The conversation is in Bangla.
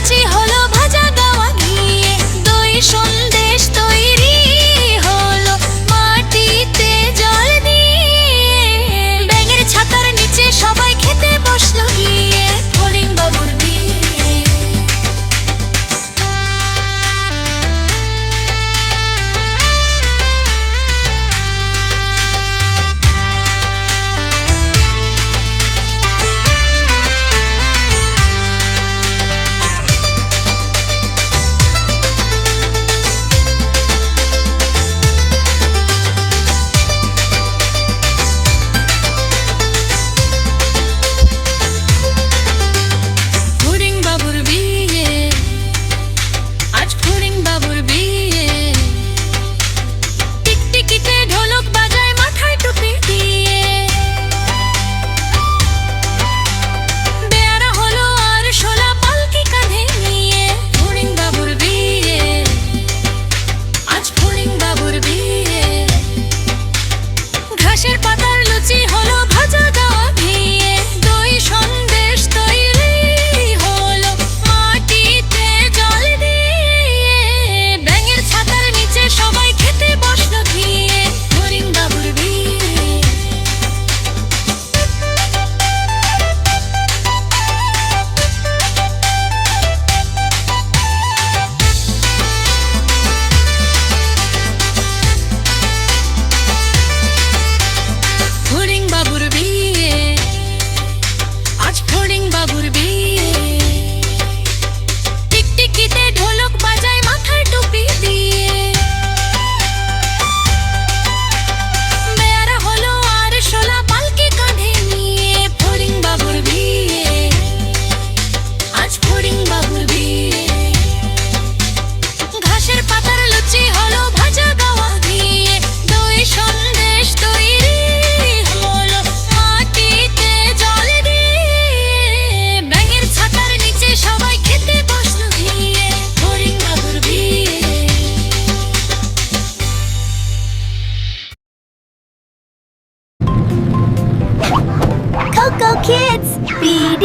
লুচি হলো ভাজা গাওয়া ঘিয়ে, দই সন্দেশ তৈরি হলো মাটিতে জল দিয়ে। ব্যাঙের ছাতার নিচে সবাই খেতে বসলো গিয়ে, ফড়িং বাবুর বিয়ে। ফড়িং বাবুর বিয়ে, আজ ফড়িং বাবুর বিয়ে। টিকটিকিতে ঢোলক বাজায় মাথায় টুপি দিয়ে। বেয়ারা হলো আর শোলা পালকি কাঁধে নিয়ে, ফড়িং বাবুর বিয়ে, আজ ফড়িং বাবুর বিয়ে। ঘাসের পাতার লুচি হলো ভাজা গাওয়া ঘিয়ে, দই সন্দেশ তৈরি হলো মাটিতে জল দিয়ে। ব্যাঙের ছাতার নিচে সবাই খেতে বসলো গিয়ে, ফড়িং বাবুর বিয়ে। ফড়িং বাবুর বিয়ে, আজ ফড়িং বাবুর বিয়ে। টিকটিকিতে ঢোলক বাজায় মাথায় টুপি দিয়ে। বেয়ারা হলো আর শোলা পালকি কাঁধে নিয়ে, ফড়িং বাবুর বিয়ে, আজ ফড়িং বাবুর বিয়ে। ঘাসের পাতার লুচি হলো ভাজা গাওয়া ঘিয়ে, দই সন্দেশ তৈরি হলো মাটিতে জল দিয়ে। ব্যাঙের ছাতার নিচে সবাই খেতে বসলো গিয়ে, ফড়িং বাবুর বিয়ে। Coco Kids BD